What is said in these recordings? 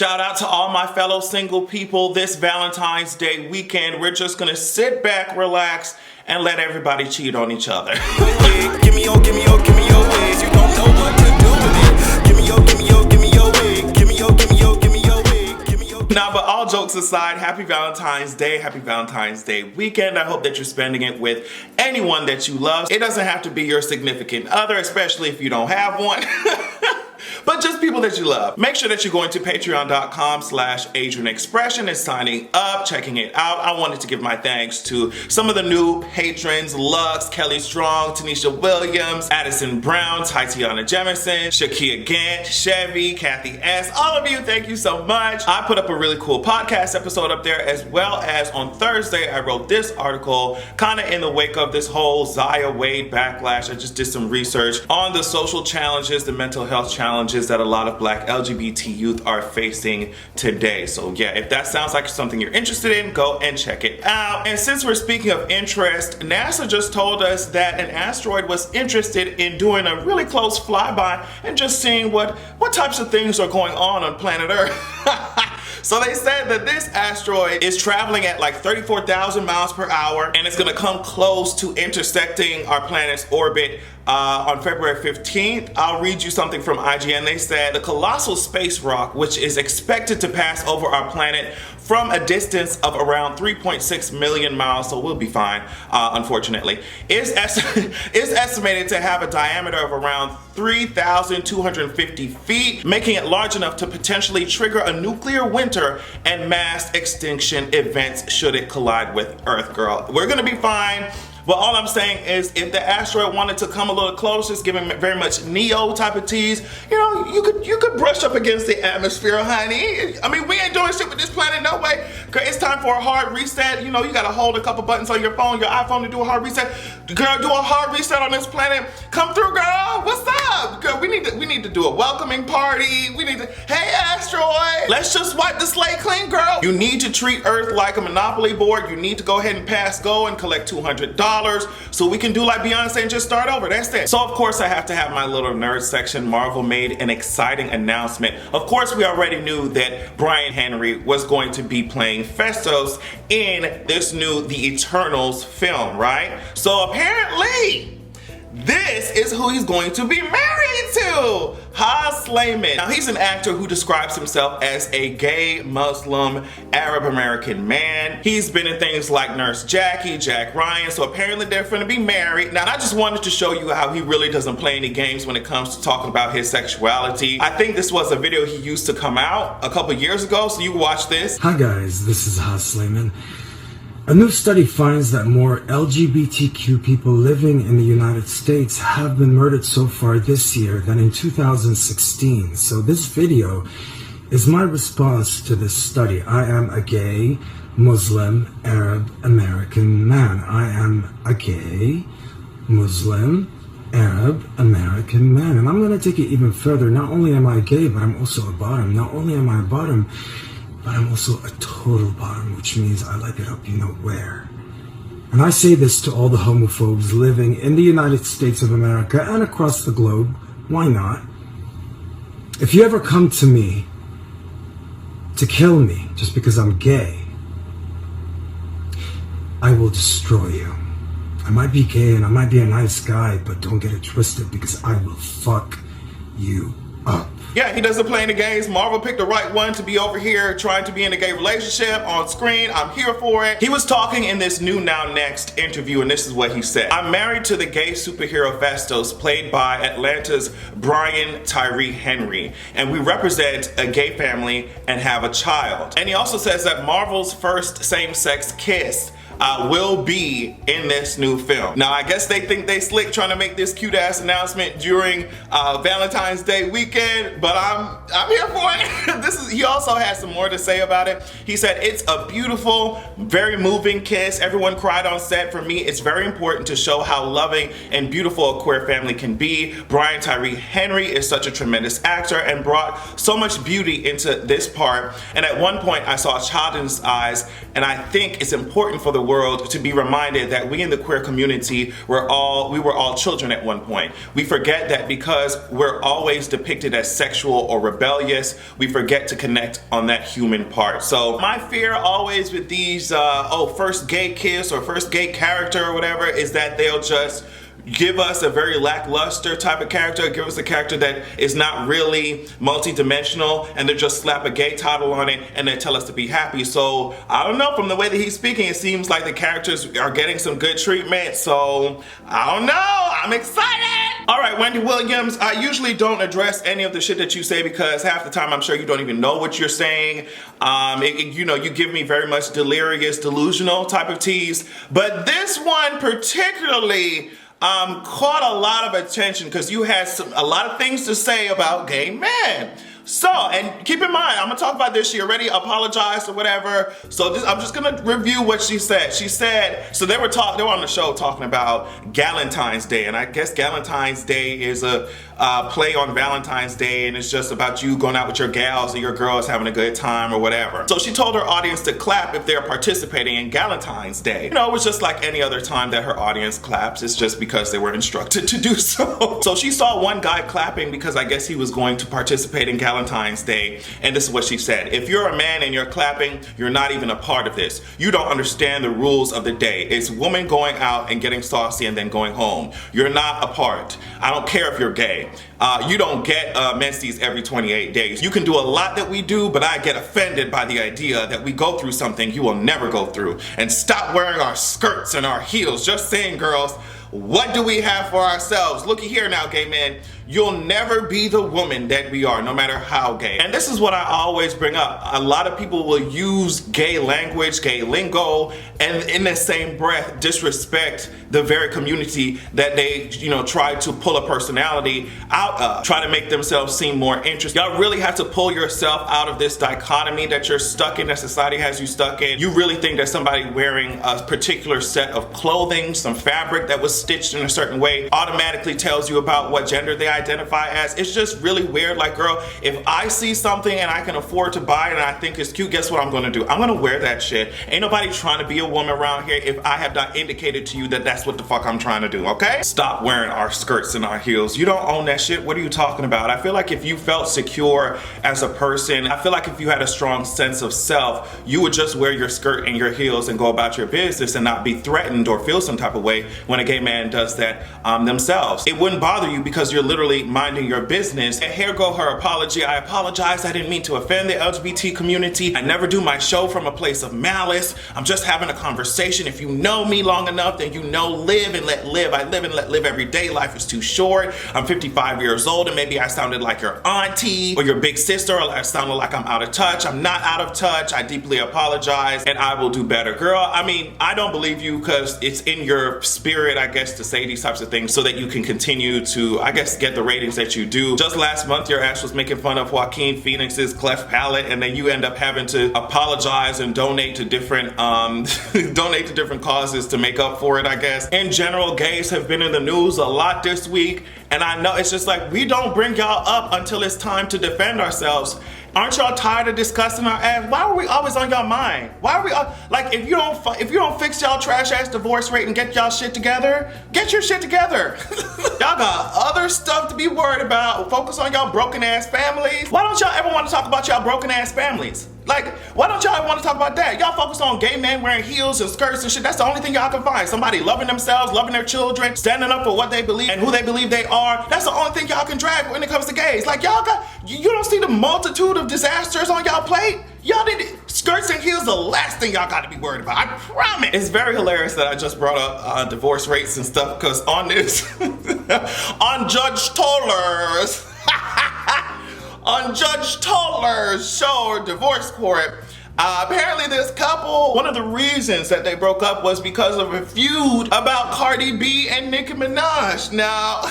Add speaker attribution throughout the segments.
Speaker 1: Shout out to all my fellow single people this Valentine's Day weekend. We're just gonna sit back, relax, and let everybody cheat on each other.
Speaker 2: Give me your ways. You don't know what to do with it. Give me your way. Give me your way.
Speaker 1: Now, but all jokes aside, happy Valentine's Day, happy Valentine's Day weekend. I hope that you're spending it with anyone that you love. It doesn't have to be your significant other, especially if you don't have one. But just people that you love. Make sure that you're going to patreon.com/AdrianExpression and signing up, checking it out. I wanted to give my thanks to some of the new patrons: Lux, Kelly Strong, Tanisha Williams, Addison Brown, Tatiana Jemison, Shakia Gant, Chevy, Kathy S. All of you, thank you so much. I put up a really cool podcast episode up there, as well as on Thursday, I wrote this article kind of in the wake of this whole Zaya Wade backlash. I just did some research on the social challenges, the mental health challenges that a lot of Black LGBT youth are facing today. So yeah, if that sounds like something you're interested in, go and check it out. And since we're speaking of interest, NASA just told us that an asteroid was interested in doing a really close flyby and just seeing what types of things are going on planet Earth. So they said that this asteroid is traveling at like 34,000 miles per hour, and it's gonna come close to intersecting our planet's orbit on February 15th. I'll read you something from IGN. They said the colossal space rock, which is expected to pass over our planet from a distance of around 3.6 million miles, so we'll be fine, unfortunately, is estimated to have a diameter of around 3,250 feet, making it large enough to potentially trigger a nuclear winter and mass extinction events should it collide with Earth, girl. We're gonna be fine. But all I'm saying is, if the asteroid wanted to come a little closer, it's giving very much Neo type of tease, you know, you could brush up against the atmosphere, honey. I mean, we ain't doing shit with this planet, no way. It's time for a hard reset. You know, you gotta hold a couple buttons on your phone, your iPhone, to do a hard reset. Girl, do a hard reset on this planet. Come through, girl. What's up? Girl, we need to do a welcoming party. We need to, hey, asteroid, let's just wipe the slate clean, girl. You need to treat Earth like a Monopoly board. You need to go ahead and pass go and collect $200. So we can do like Beyonce and just start over. That's it. So of course I have to have my little nerd section. Marvel made an exciting announcement. Of course we already knew that Brian Henry was going to be playing Festos in this new The Eternals film, right? So apparently this is who he's going to be married to, Haas Slayman. Now he's an actor who describes himself as a gay Muslim Arab American man. He's been in things like Nurse Jackie, Jack Ryan, so apparently they're gonna be married. Now I just wanted to show you how he really doesn't play any games when it comes to talking about his sexuality. I think this was a video he used to come out a couple years ago, so you can watch this.
Speaker 3: Hi guys, this is Haas Slayman. A new study finds that more LGBTQ people living in the United States have been murdered so far this year than in 2016. So this video is my response to this study. I am a gay Muslim Arab American man. I am a gay Muslim Arab American man. And I'm going to take it even further. Not only am I gay, but I'm also a bottom. Not only am I a bottom, but I'm also a total bottom, which means I like it up you know where. And I say this to all the homophobes living in the United States of America and across the globe. Why not? If you ever come to me to kill me just because I'm gay, I will destroy you. I might be gay and I might be a nice guy, but don't get it twisted, because I will fuck you up.
Speaker 1: Yeah, he doesn't play any games. Marvel picked the right one to be over here trying to be in a gay relationship on screen. I'm here for it. He was talking in this new Now Next interview, and this is what he said. I'm married to the gay superhero Festos, played by Atlanta's Brian Tyree Henry, and we represent a gay family and have a child. And he also says that Marvel's first same-sex kiss will be in this new film. Now, I guess they think they slick trying to make this cute ass announcement during Valentine's Day weekend, but I'm here for it. He also has some more to say about it. He said, it's a beautiful, very moving kiss. Everyone cried on set. For me, it's very important to show how loving and beautiful a queer family can be. Brian Tyree Henry is such a tremendous actor and brought so much beauty into this part. And at one point, I saw a child in his eyes, and I think it's important for the world to be reminded that we in the queer community were all children at one point. We forget that because we're always depicted as sexual or rebellious, we forget to connect on that human part. So my fear always with these first gay kiss or first gay character or whatever is that they'll just give us a very lackluster type of character, give us a character that is not really multi-dimensional, and they just slap a gay title on it and then tell us to be happy. So I don't know, from the way that he's speaking, it seems like the characters are getting some good treatment. So I don't know, I'm excited. All right, Wendy Williams, I usually don't address any of the shit that you say because half the time I'm sure you don't even know what you're saying. You give me very much delirious, delusional type of tease, but this one particularly caught a lot of attention because you had a lot of things to say about gay men. So, and keep in mind, I'm gonna talk about this. She already apologized or whatever. So I'm just gonna review what she said. She said, so they were on the show talking about Valentine's Day, and I guess Valentine's Day is a play on Valentine's Day, and it's just about you going out with your gals or your girls having a good time or whatever. So she told her audience to clap if they're participating in Valentine's Day. You know, it was just like any other time that her audience claps. It's just because they were instructed to do so. So she saw one guy clapping because I guess he was going to participate in Valentine's Day, and this is what she said: if you're a man and you're clapping, you're not even a part of this. You don't understand the rules of the day. It's women going out and getting saucy and then going home. You're not a part. I don't care if you're gay. You don't get menses every 28 days. You can do a lot that we do, but I get offended by the idea that we go through something you will never go through. And stop wearing our skirts and our heels. Just saying, girls, what do we have for ourselves? Looky here now, gay men. You'll never be the woman that we are, no matter how gay. And this is what I always bring up. A lot of people will use gay language, gay lingo, and in the same breath disrespect the very community that they, try to pull a personality out of, try to make themselves seem more interesting. Y'all really have to pull yourself out of this dichotomy that you're stuck in, that society has you stuck in. You really think that somebody wearing a particular set of clothing, some fabric that was stitched in a certain way, automatically tells you about what gender they identify as. It's just really weird. Like, girl, if I see something and I can afford to buy it and I think it's cute, guess what I'm gonna do? I'm gonna wear that shit. Ain't nobody trying to be a woman around here if I have not indicated to you that that's what the fuck I'm trying to do, okay? Stop wearing our skirts and our heels. You don't own that shit. What are you talking about? I feel like if you felt secure as a person, I feel like if you had a strong sense of self, you would just wear your skirt and your heels and go about your business and not be threatened or feel some type of way when a gay man does that themselves. It wouldn't bother you because you're literally minding your business. And here go her apology. I apologize. I didn't mean to offend the LGBT community. I never do my show from a place of malice. I'm just having a conversation. If you know me long enough, then you know live and let live. I live and let live every day. Life is too short. I'm 55 years old and maybe I sounded like your auntie or your big sister, or I sounded like I'm out of touch. I'm not out of touch. I deeply apologize and I will do better. Girl, I mean, I don't believe you because it's in your spirit, I guess, to say these types of things so that you can continue to, I guess, get the ratings that you do. Just last month, your ass was making fun of Joaquin Phoenix's cleft palate, and then you end up having to apologize and donate to different causes to make up for it, I guess. In general, gays have been in the news a lot this week, and I know it's just like, we don't bring y'all up until it's time to defend ourselves. Aren't y'all tired of discussing our ass? Why are we always on y'all mind? Why are we like, if you don't fix y'all trash ass divorce rate and get y'all shit together, get your shit together. Y'all got other stuff to be worried about. Focus on y'all broken ass families. Why don't y'all ever want to talk about y'all broken ass families? Like, why don't y'all want to talk about that? Y'all focus on gay men wearing heels and skirts and shit. That's the only thing y'all can find. Somebody loving themselves, loving their children, standing up for what they believe and who they believe they are. That's the only thing y'all can drag when it comes to gays. Like, y'all got, you don't see the multitude of disasters on y'all plate? Y'all need skirts and heels, the last thing y'all got to be worried about. I promise. It's very hilarious that I just brought up divorce rates and stuff because on this, on Judge Toller's, on Judge Toller's show, Divorce Court, apparently this couple, one of the reasons that they broke up was because of a feud about Cardi B and Nicki Minaj. Now,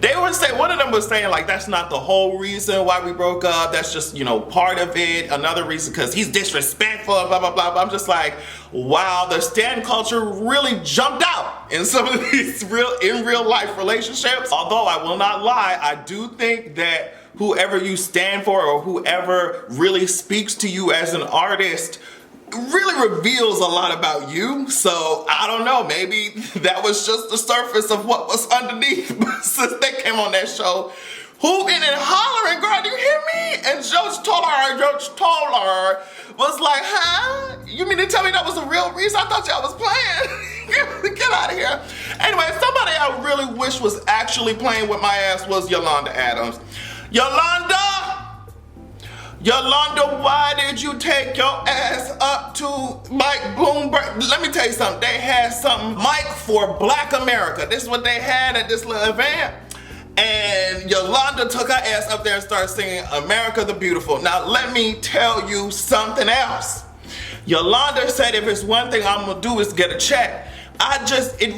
Speaker 1: they were saying, one of them was saying like, that's not the whole reason why we broke up. That's just, part of it. Another reason, because he's disrespectful, blah, blah, blah. I'm just like, wow, the stan culture really jumped out in some of these real life relationships. Although I will not lie, I do think that whoever you stand for or whoever really speaks to you as an artist really reveals a lot about you. So I don't know, maybe that was just the surface of what was underneath. But since they came on that show, hooting and hollering, girl, do you hear me? And Judge Toller was like, huh? You mean to tell me that was the real reason? I thought y'all was playing. Get out of here. Anyway, somebody I really wish was actually playing with my ass was Yolanda Adams. Yolanda, why did you take your ass up to Mike Bloomberg? Let me tell you something. They had something, Mike for Black America. This is what they had at this little event. And Yolanda took her ass up there and started singing America the Beautiful. Now, let me tell you something else. Yolanda said, if it's one thing I'm gonna do is get a check. It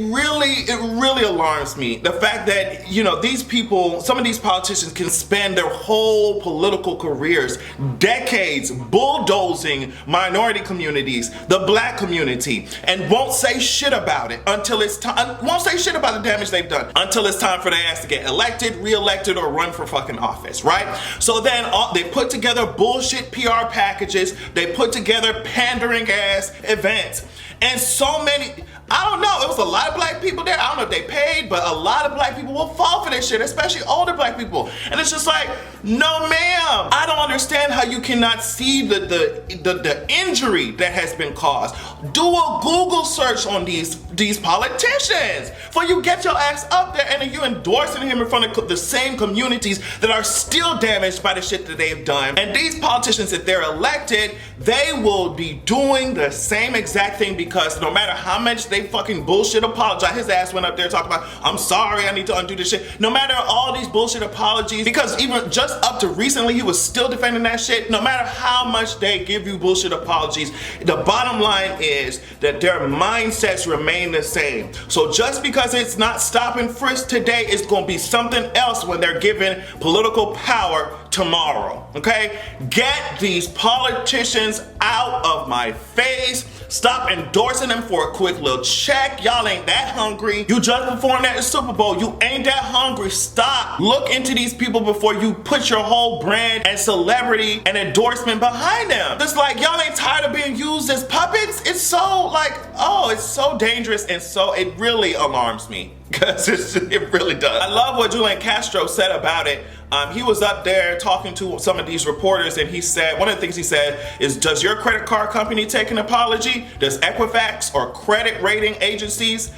Speaker 1: really alarms me. The fact that, you know, these people, some of these politicians can spend their whole political careers, decades, bulldozing minority communities, the Black community, and won't say shit about it until it's time, won't say shit about the damage they've done until it's time for their ass to get elected, re-elected, or run for fucking office, right? So then they put together bullshit PR packages, they put together pandering ass events, and so many, I don't know, it was a lot of Black people there. I don't know if they paid, but a lot of Black people will fall for this shit, especially older Black people. And it's just like, no ma'am. I don't understand how you cannot see the injury that has been caused. Do a Google search on these politicians before you get your ass up there and then you endorsing him in front of the same communities that are still damaged by the shit that they've done. And these politicians, if they're elected, they will be doing the same exact thing, because no matter how much they fucking bullshit apologize, his ass went up there talking about, I'm sorry, I need to undo this shit. No matter all these bullshit apologies, because even just up to recently, he was still defending that shit. No matter how much they give you bullshit apologies, the bottom line is that their mindsets remain the same. So just because it's not stop and frisk today, it's gonna be something else when they're given political power tomorrow, okay? Get these politicians out of my face. Stop endorsing them for a quick little check. Y'all ain't that hungry. You just performed at the Super Bowl. You ain't that hungry. Stop. Look into these people before you put your whole brand and celebrity and endorsement behind them. Just like, y'all ain't tired of being used as puppets? It's so like, oh, it's so dangerous, and so it really alarms me. Because it really does. I love what Julian Castro said about it. He was up there talking to some of these reporters, and he said, one of the things he said is, does your credit card company take an apology? Does Equifax or credit rating agencies,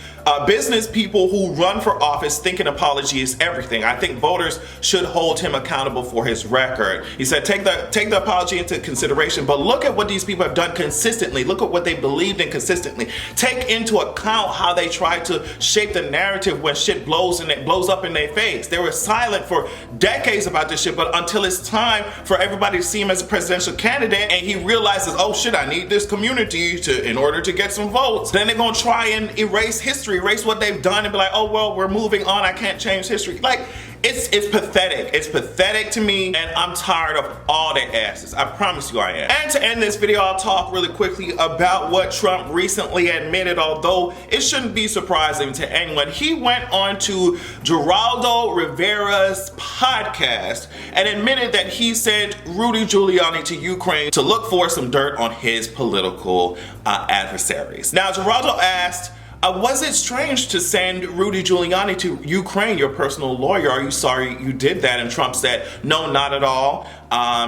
Speaker 1: business people who run for office think an apology is everything? I think voters should hold him accountable for his record. He said, take the apology into consideration, but look at what these people have done consistently. Look at what they believed in consistently. Take into account how they tried to shape the narrative when shit blows up in their face. They were silent for decades about this shit, but until it's time for everybody to see him as a presidential candidate and he realizes, oh shit, I need this community in order to get some votes, then they're gonna try and erase history, erase what they've done, and be like, oh well, we're moving on, I can't change history. Like, it's pathetic. It's pathetic to me, and I'm tired of all their asses. I promise you I am. And to end this video, I'll talk really quickly about what Trump recently admitted, although it shouldn't be surprising to anyone. He went on to Geraldo Rivera's podcast and admitted that he sent Rudy Giuliani to Ukraine to look for some dirt on his political adversaries. Now, Geraldo asked, was it strange to send Rudy Giuliani to Ukraine, your personal lawyer? Are you sorry you did that? And Trump said, no, not at all.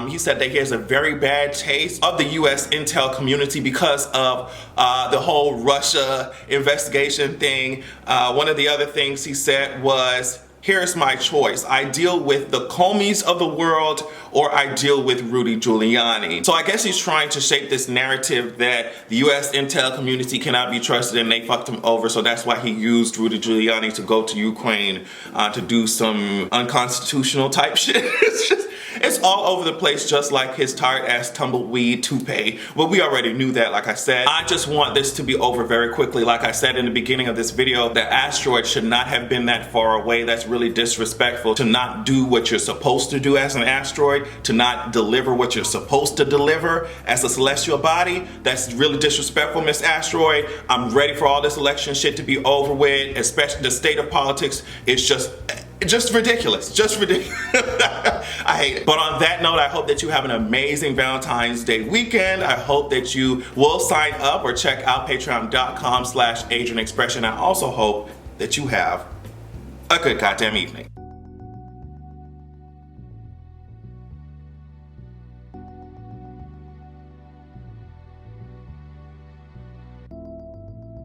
Speaker 1: He said that he has a very bad taste of the US intel community because of the whole Russia investigation thing. One of the other things he said was, here's my choice. I deal with the Comeys of the world, or I deal with Rudy Giuliani. So I guess he's trying to shape this narrative that the US intel community cannot be trusted and they fucked him over. So that's why he used Rudy Giuliani to go to Ukraine to do some unconstitutional type shit. It's all over the place, just like his tired ass tumbleweed toupee. Well, we already knew that, like I said. I just want this to be over very quickly. Like I said in the beginning of this video, the asteroid should not have been that far away. That's really disrespectful to not do what you're supposed to do as an asteroid, to not deliver what you're supposed to deliver as a celestial body. That's really disrespectful, Miss Asteroid. I'm ready for all this election shit to be over with, especially the state of politics. It's just Just ridiculous. Just ridiculous. I hate it. But on that note, I hope that you have an amazing Valentine's Day weekend. I hope that you will sign up or check out patreon.com/AdrianExpression. I also hope that you have a good goddamn evening.